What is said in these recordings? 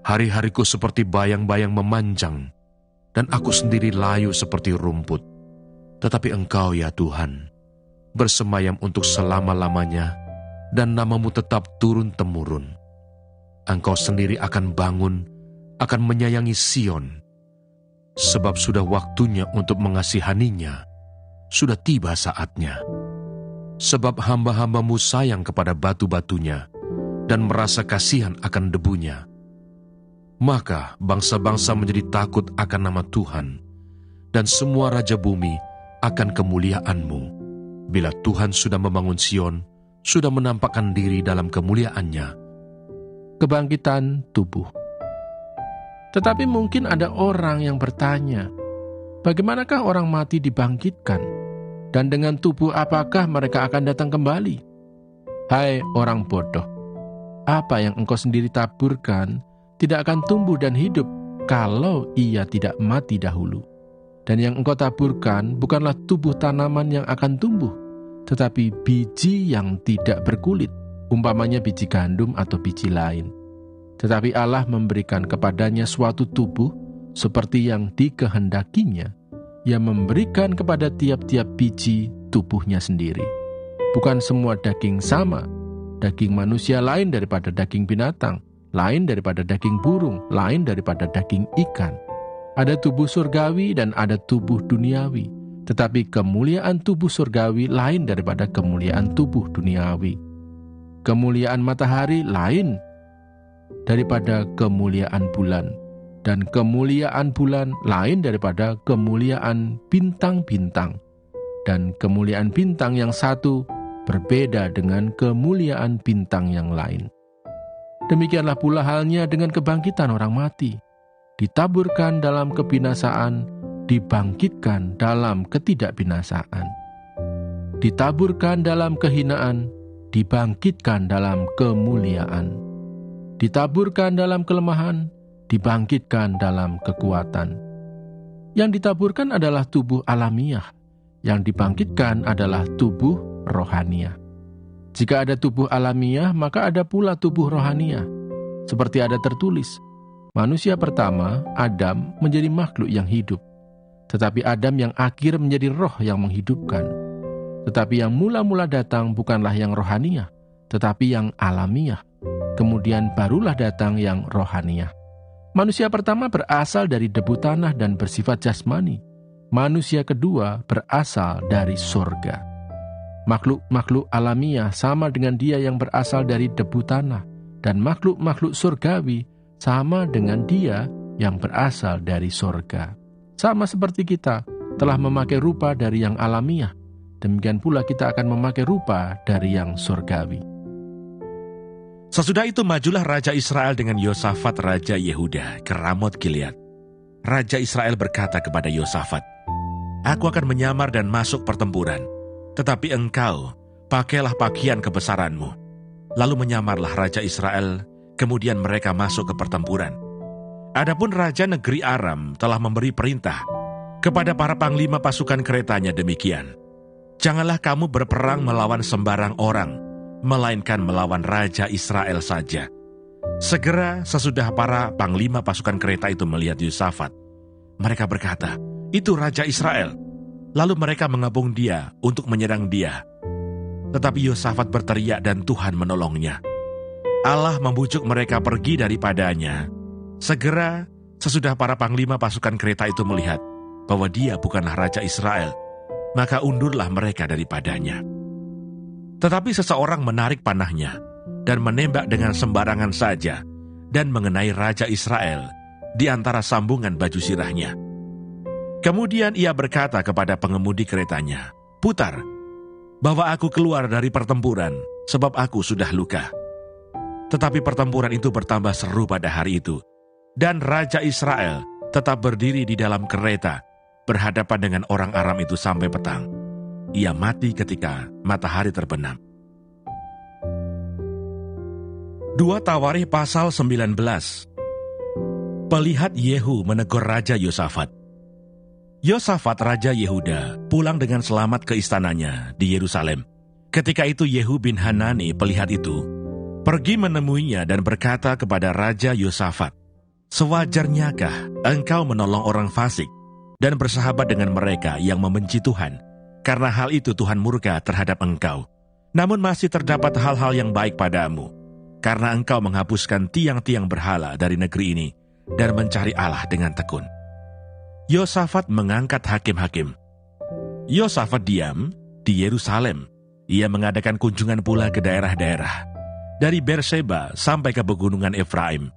Hari-hariku seperti bayang-bayang memanjang, dan aku sendiri layu seperti rumput. Tetapi Engkau, ya Tuhan, bersemayam untuk selama-lamanya, dan nama-Mu tetap turun-temurun. Engkau sendiri akan bangun, akan menyayangi Sion, sebab sudah waktunya untuk mengasihaninya, sudah tiba saatnya. Sebab hamba-hamba-Mu sayang kepada batu-batunya, dan merasa kasihan akan debunya. Maka bangsa-bangsa menjadi takut akan nama Tuhan, dan semua raja bumi akan kemuliaan-Mu. Bila Tuhan sudah membangun Sion, sudah menampakkan diri dalam kemuliaannya. Kebangkitan tubuh. Tetapi mungkin ada orang yang bertanya, bagaimanakah orang mati dibangkitkan? Dan dengan tubuh apakah mereka akan datang kembali? Hai orang bodoh, apa yang engkau sendiri taburkan tidak akan tumbuh dan hidup kalau ia tidak mati dahulu. Dan yang engkau taburkan bukanlah tubuh tanaman yang akan tumbuh, tetapi biji yang tidak berkulit, umpamanya biji gandum atau biji lain. Tetapi Allah memberikan kepadanya suatu tubuh seperti yang dikehendakinya. Ia memberikan kepada tiap-tiap biji tubuhnya sendiri. Bukan semua daging sama. Daging manusia lain daripada daging binatang, lain daripada daging burung, lain daripada daging ikan. Ada tubuh surgawi dan ada tubuh duniawi. Tetapi kemuliaan tubuh surgawi lain daripada kemuliaan tubuh duniawi. Kemuliaan matahari lain daripada kemuliaan bulan, dan kemuliaan bulan lain daripada kemuliaan bintang-bintang, dan kemuliaan bintang yang satu berbeda dengan kemuliaan bintang yang lain. Demikianlah pula halnya dengan kebangkitan orang mati. Ditaburkan dalam kebinasaan, dibangkitkan dalam ketidakbinasaan. Ditaburkan dalam kehinaan, dibangkitkan dalam kemuliaan. Ditaburkan dalam kelemahan, dibangkitkan dalam kekuatan. Yang ditaburkan adalah tubuh alamiah, yang dibangkitkan adalah tubuh rohaniah. Jika ada tubuh alamiah, maka ada pula tubuh rohaniah. Seperti ada tertulis, manusia pertama, Adam, menjadi makhluk yang hidup. Tetapi Adam yang akhir menjadi roh yang menghidupkan. Tetapi yang mula-mula datang bukanlah yang rohaniah, tetapi yang alamiah. Kemudian barulah datang yang rohaniah. Manusia pertama berasal dari debu tanah dan bersifat jasmani. Manusia kedua berasal dari sorga. Makhluk-makhluk alamiah sama dengan dia yang berasal dari debu tanah, dan makhluk-makhluk surgawi sama dengan dia yang berasal dari sorga. Sama seperti kita telah memakai rupa dari yang alamiah, demikian pula kita akan memakai rupa dari yang surgawi. Sesudah itu majulah Raja Israel dengan Yosafat Raja Yehuda ke Ramot Gilead. Raja Israel berkata kepada Yosafat, "Aku akan menyamar dan masuk pertempuran, tetapi engkau pakailah pakaian kebesaranmu." Lalu menyamarlah Raja Israel, kemudian mereka masuk ke pertempuran. Adapun Raja negeri Aram telah memberi perintah kepada para panglima pasukan keretanya demikian, "Janganlah kamu berperang melawan sembarang orang, melainkan melawan Raja Israel saja." Segera sesudah para panglima pasukan kereta itu melihat Yosafat, mereka berkata, "Itu Raja Israel." Lalu mereka mengepung dia untuk menyerang dia. Tetapi Yosafat berteriak dan Tuhan menolongnya. Allah membujuk mereka pergi daripadanya. Segera sesudah para panglima pasukan kereta itu melihat bahwa dia bukanlah Raja Israel, maka undurlah mereka daripadanya. Tetapi seseorang menarik panahnya dan menembak dengan sembarangan saja dan mengenai Raja Israel di antara sambungan baju sirahnya. Kemudian ia berkata kepada pengemudi keretanya, "Putar, bawa aku keluar dari pertempuran, sebab aku sudah luka." Tetapi pertempuran itu bertambah seru pada hari itu, dan Raja Israel tetap berdiri di dalam kereta, berhadapan dengan orang Aram itu sampai petang. Ia mati ketika matahari terbenam. 2 Tawarikh pasal 19. Pelihat Yehu menegur Raja Yosafat. Yosafat Raja Yehuda pulang dengan selamat ke istananya di Yerusalem. Ketika itu Yehu bin Hanani pelihat itu pergi menemuinya dan berkata kepada Raja Yosafat, Sewajarnyakah engkau menolong orang fasik dan bersahabat dengan mereka yang membenci Tuhan? Karena hal itu Tuhan murka terhadap engkau. Namun masih terdapat hal-hal yang baik padamu, karena engkau menghapuskan tiang-tiang berhala dari negeri ini dan mencari Allah dengan tekun. Yosafat mengangkat hakim-hakim. Yosafat diam di Yerusalem. Ia mengadakan kunjungan pula ke daerah-daerah, dari Berseba sampai ke pegunungan Efraim,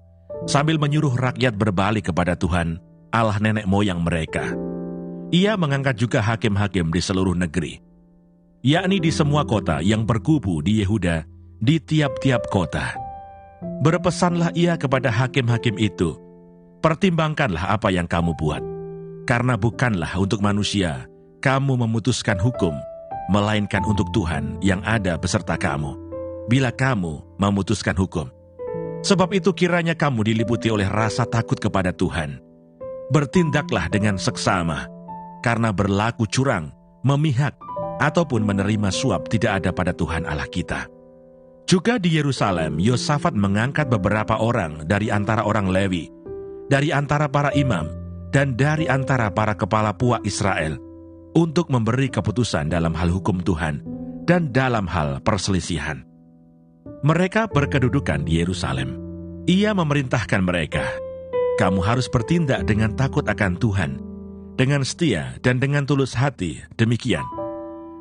sambil menyuruh rakyat berbalik kepada Tuhan, Allah nenek moyang mereka. Ia mengangkat juga hakim-hakim di seluruh negeri, yakni di semua kota yang berkubu di Yehuda, di tiap-tiap kota. Berpesanlah ia kepada hakim-hakim itu, pertimbangkanlah apa yang kamu buat, karena bukanlah untuk manusia kamu memutuskan hukum, melainkan untuk Tuhan yang ada beserta kamu, bila kamu memutuskan hukum. Sebab itu kiranya kamu diliputi oleh rasa takut kepada Tuhan. Bertindaklah dengan seksama, karena berlaku curang, memihak, ataupun menerima suap tidak ada pada Tuhan Allah kita. Juga di Yerusalem, Yosafat mengangkat beberapa orang dari antara orang Lewi, dari antara para imam, dan dari antara para kepala puak Israel, untuk memberi keputusan dalam hal hukum Tuhan dan dalam hal perselisihan. Mereka berkedudukan di Yerusalem. Ia memerintahkan mereka, kamu harus bertindak dengan takut akan Tuhan, dengan setia dan dengan tulus hati, demikian.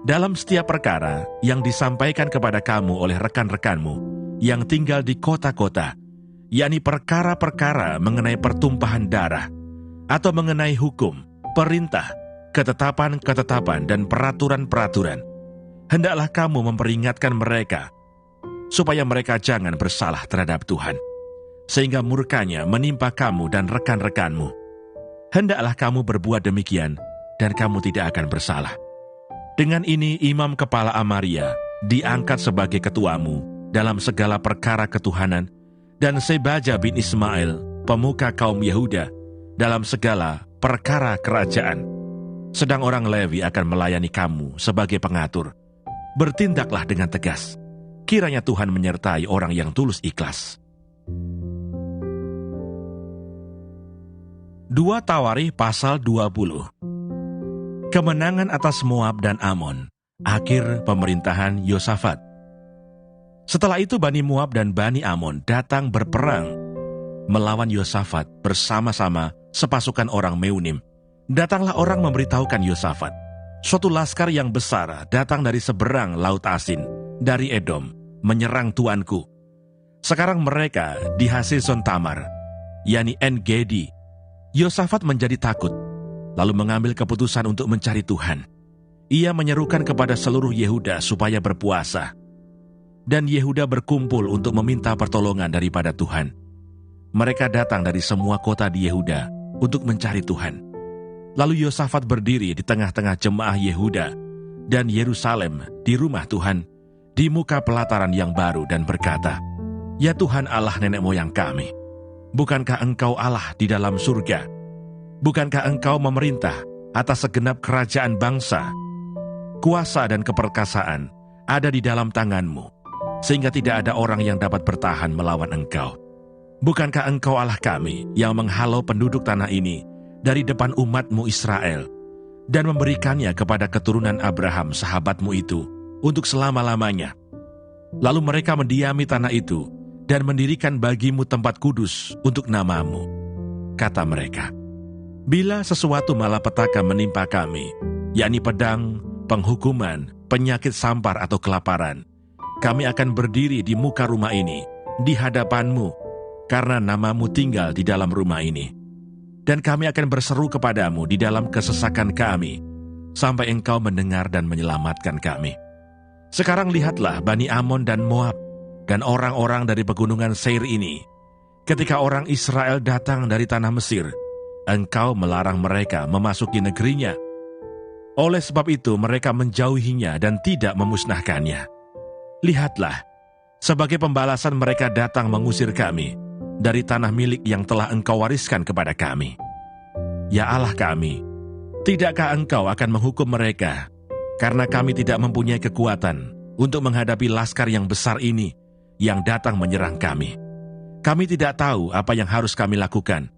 Dalam setiap perkara yang disampaikan kepada kamu oleh rekan-rekanmu yang tinggal di kota-kota, yakni perkara-perkara mengenai pertumpahan darah, atau mengenai hukum, perintah, ketetapan-ketetapan dan peraturan-peraturan, hendaklah kamu memperingatkan mereka, supaya mereka jangan bersalah terhadap Tuhan, sehingga murkanya menimpa kamu dan rekan-rekanmu. Hendaklah kamu berbuat demikian, dan kamu tidak akan bersalah. Dengan ini imam kepala Amaria diangkat sebagai ketuamu dalam segala perkara ketuhanan, dan Sebaja bin Ismail, pemuka kaum Yehuda, dalam segala perkara kerajaan. Sedang orang Lewi akan melayani kamu sebagai pengatur. Bertindaklah dengan tegas. Kiranya Tuhan menyertai orang yang tulus ikhlas. 2 Tawarikh pasal 20. Kemenangan atas Moab dan Amon. Akhir pemerintahan Yosafat. Setelah itu Bani Moab dan Bani Amon datang berperang melawan Yosafat bersama-sama sepasukan orang Meunim. Datanglah orang memberitahukan Yosafat, suatu laskar yang besar datang dari seberang Laut Asin, dari Edom, menyerang tuanku. Sekarang mereka di Haseson Tamar, yakni En-Gedi. Yosafat menjadi takut, lalu mengambil keputusan untuk mencari Tuhan. Ia menyerukan kepada seluruh Yehuda supaya berpuasa. Dan Yehuda berkumpul untuk meminta pertolongan daripada Tuhan. Mereka datang dari semua kota di Yehuda untuk mencari Tuhan. Lalu Yosafat berdiri di tengah-tengah jemaah Yehuda dan Yerusalem di rumah Tuhan, di muka pelataran yang baru dan berkata, "Ya Tuhan Allah nenek moyang kami, bukankah Engkau Allah di dalam surga? Bukankah Engkau memerintah atas segenap kerajaan bangsa? Kuasa dan keperkasaan ada di dalam tangan-Mu, sehingga tidak ada orang yang dapat bertahan melawan Engkau. Bukankah Engkau Allah kami yang menghalau penduduk tanah ini dari depan umat-Mu Israel, dan memberikannya kepada keturunan Abraham sahabat-Mu itu untuk selama-lamanya? Lalu mereka mendiami tanah itu dan mendirikan bagi-Mu tempat kudus untuk nama-Mu. Kata mereka, bila sesuatu malapetaka menimpa kami, yakni pedang, penghukuman, penyakit sampar atau kelaparan, kami akan berdiri di muka rumah ini, di hadapan-Mu, karena nama-Mu tinggal di dalam rumah ini. Dan kami akan berseru kepadamu di dalam kesesakan kami, sampai Engkau mendengar dan menyelamatkan kami. Sekarang lihatlah Bani Amon dan Moab, dan orang-orang dari pegunungan Seir ini. Ketika orang Israel datang dari tanah Mesir, Engkau melarang mereka memasuki negerinya. Oleh sebab itu mereka menjauhinya dan tidak memusnahkannya. Lihatlah, sebagai pembalasan mereka datang mengusir kami dari tanah milik yang telah Engkau wariskan kepada kami. Ya Allah kami, tidakkah Engkau akan menghukum mereka, karena kami tidak mempunyai kekuatan untuk menghadapi laskar yang besar ini yang datang menyerang kami? Kami tidak tahu apa yang harus kami lakukan,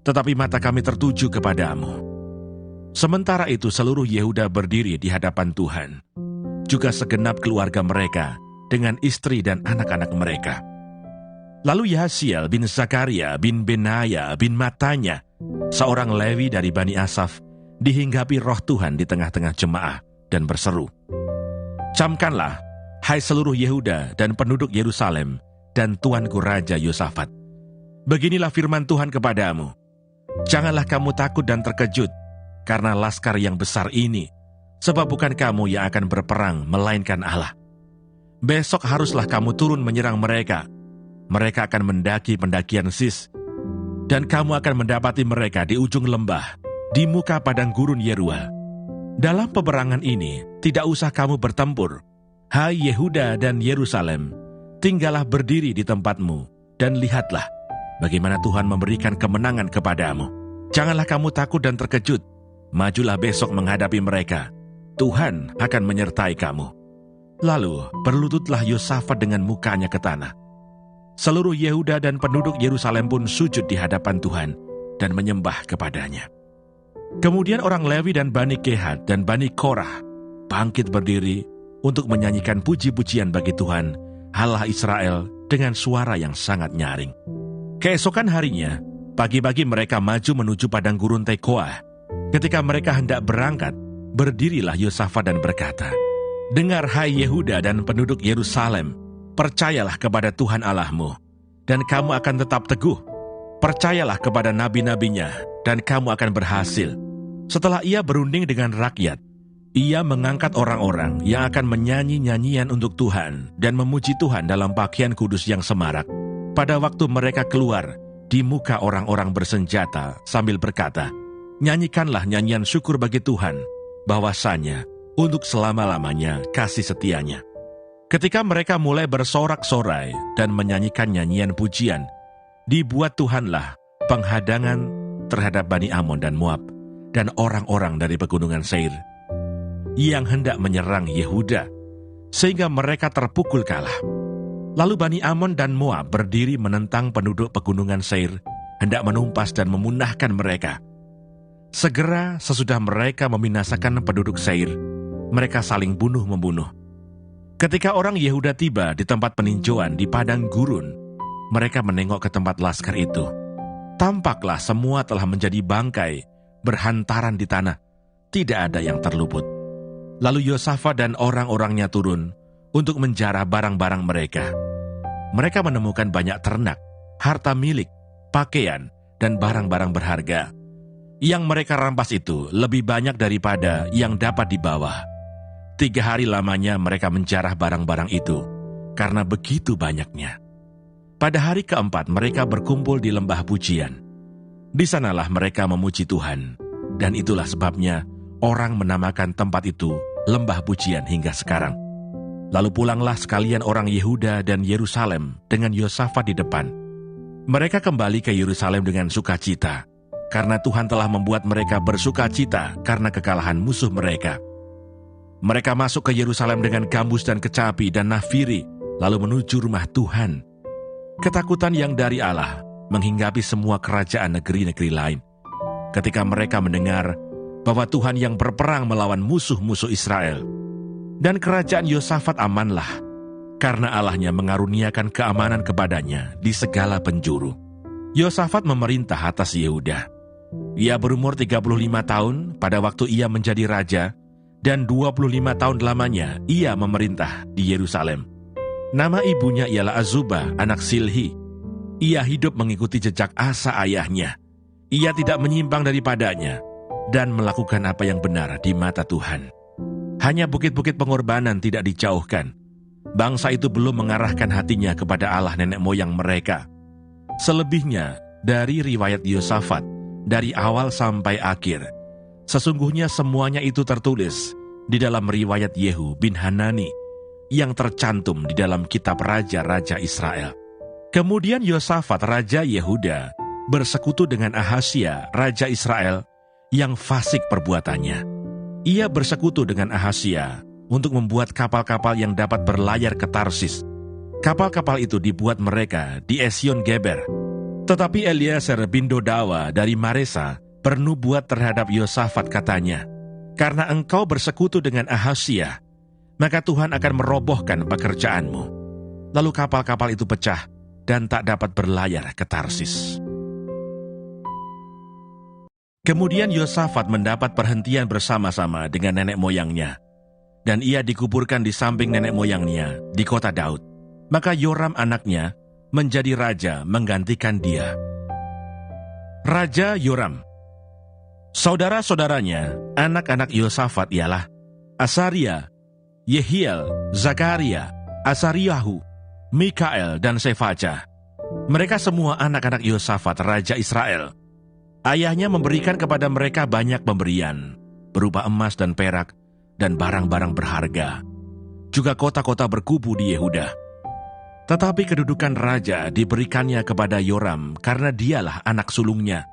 tetapi mata kami tertuju kepadamu." Sementara itu seluruh Yehuda berdiri di hadapan Tuhan, juga segenap keluarga mereka dengan istri dan anak-anak mereka. Lalu Yahasiel bin Zakaria bin Benaya bin Matanya, seorang Lewi dari Bani Asaf, dihinggapi roh Tuhan di tengah-tengah jemaah dan berseru, "Camkanlah, hai seluruh Yehuda dan penduduk Yerusalem dan tuanku Raja Yosafat. Beginilah firman Tuhan kepadamu, janganlah kamu takut dan terkejut karena laskar yang besar ini, sebab bukan kamu yang akan berperang, melainkan Allah. Besok haruslah kamu turun menyerang mereka. Mereka akan mendaki pendakian Sis, dan kamu akan mendapati mereka di ujung lembah, di muka padang gurun Yeruel. Dalam peperangan ini, tidak usah kamu bertempur. Hai Yehuda dan Yerusalem, tinggallah berdiri di tempatmu, dan lihatlah bagaimana Tuhan memberikan kemenangan kepadamu. Janganlah kamu takut dan terkejut. Majulah besok menghadapi mereka. Tuhan akan menyertai kamu." Lalu berlututlah Yosafat dengan mukanya ke tanah. Seluruh Yehuda dan penduduk Yerusalem pun sujud di hadapan Tuhan dan menyembah kepadanya. Kemudian orang Lewi dan Bani Kehat dan Bani Korah bangkit berdiri untuk menyanyikan puji-pujian bagi Tuhan, Allah Israel, dengan suara yang sangat nyaring. Keesokan harinya, pagi-pagi mereka maju menuju padang gurun Tekoa. Ketika mereka hendak berangkat, berdirilah Yosafat dan berkata, "Dengar hai Yehuda dan penduduk Yerusalem, percayalah kepada Tuhan Allahmu, dan kamu akan tetap teguh. Percayalah kepada nabi-nabinya, dan kamu akan berhasil." Setelah ia berunding dengan rakyat, ia mengangkat orang-orang yang akan menyanyi nyanyian untuk Tuhan dan memuji Tuhan dalam pakaian kudus yang semarak. Pada waktu mereka keluar di muka orang-orang bersenjata sambil berkata, "Nyanyikanlah nyanyian syukur bagi Tuhan, bahwasanya untuk selama-lamanya kasih setianya." Ketika mereka mulai bersorak-sorai dan menyanyikan nyanyian pujian, dibuat Tuhanlah penghadangan terhadap Bani Amon dan Moab dan orang-orang dari pegunungan Seir yang hendak menyerang Yehuda, sehingga mereka terpukul kalah. Lalu Bani Amon dan Moab berdiri menentang penduduk pegunungan Seir, hendak menumpas dan memunahkan mereka. Segera sesudah mereka membinasakan penduduk Seir, mereka saling bunuh-membunuh. Ketika orang Yehuda tiba di tempat peninjauan di padang gurun, mereka menengok ke tempat laskar itu. Tampaklah semua telah menjadi bangkai, berhantaran di tanah, tidak ada yang terluput. Lalu Yosafat dan orang-orangnya turun untuk menjarah barang-barang mereka. Mereka menemukan banyak ternak, harta milik, pakaian, dan barang-barang berharga. Yang mereka rampas itu lebih banyak daripada yang dapat dibawa. 3 hari lamanya mereka menjarah barang-barang itu, karena begitu banyaknya. Pada hari keempat mereka berkumpul di lembah pujian. Di sanalah mereka memuji Tuhan, dan itulah sebabnya orang menamakan tempat itu lembah pujian hingga sekarang. Lalu pulanglah sekalian orang Yehuda dan Yerusalem dengan Yosafat di depan. Mereka kembali ke Yerusalem dengan sukacita, karena Tuhan telah membuat mereka bersukacita karena kekalahan musuh mereka. Mereka masuk ke Yerusalem dengan gambus dan kecapi dan nafiri, lalu menuju rumah Tuhan. Ketakutan yang dari Allah menghinggapi semua kerajaan negeri-negeri lain. Ketika mereka mendengar bahwa Tuhan yang berperang melawan musuh-musuh Israel, dan kerajaan Yosafat amanlah, karena Allahnya mengaruniakan keamanan kepadanya di segala penjuru. Yosafat memerintah atas Yehuda. Ia berumur 35 tahun pada waktu ia menjadi raja, dan 25 tahun lamanya ia memerintah di Yerusalem. Nama ibunya ialah Azubah, anak Silhi. Ia hidup mengikuti jejak Asa ayahnya. Ia tidak menyimpang daripadanya, dan melakukan apa yang benar di mata Tuhan. Hanya bukit-bukit pengorbanan tidak dijauhkan. Bangsa itu belum mengarahkan hatinya kepada Allah nenek moyang mereka. Selebihnya dari riwayat Yosafat, dari awal sampai akhir, sesungguhnya semuanya itu tertulis di dalam riwayat Yehu bin Hanani yang tercantum di dalam kitab Raja-Raja Israel. Kemudian Yosafat Raja Yehuda bersekutu dengan Ahasia Raja Israel yang fasik perbuatannya. Ia bersekutu dengan Ahasia untuk membuat kapal-kapal yang dapat berlayar ke Tarsis. Kapal-kapal itu dibuat mereka di Esion Geber. Tetapi Eliezer bin Dodawa dari Maresa bernubuat terhadap Yosafat, katanya, "Karena engkau bersekutu dengan Ahazia, maka Tuhan akan merobohkan pekerjaanmu." Lalu kapal-kapal itu pecah dan tak dapat berlayar ke Tarsis. Kemudian Yosafat mendapat perhentian bersama-sama dengan nenek moyangnya, dan ia dikuburkan di samping nenek moyangnya di kota Daud. Maka Yoram anaknya menjadi raja menggantikan dia. Raja Yoram. Saudara-saudaranya, anak-anak Yosafat ialah Asaria, Yehiel, Zakaria, Asariyahu, Mikael, dan Sefaja. Mereka semua anak-anak Yosafat, raja Israel. Ayahnya memberikan kepada mereka banyak pemberian, berupa emas dan perak, dan barang-barang berharga. Juga kota-kota berkubu di Yehuda. Tetapi kedudukan raja diberikannya kepada Yoram karena dialah anak sulungnya.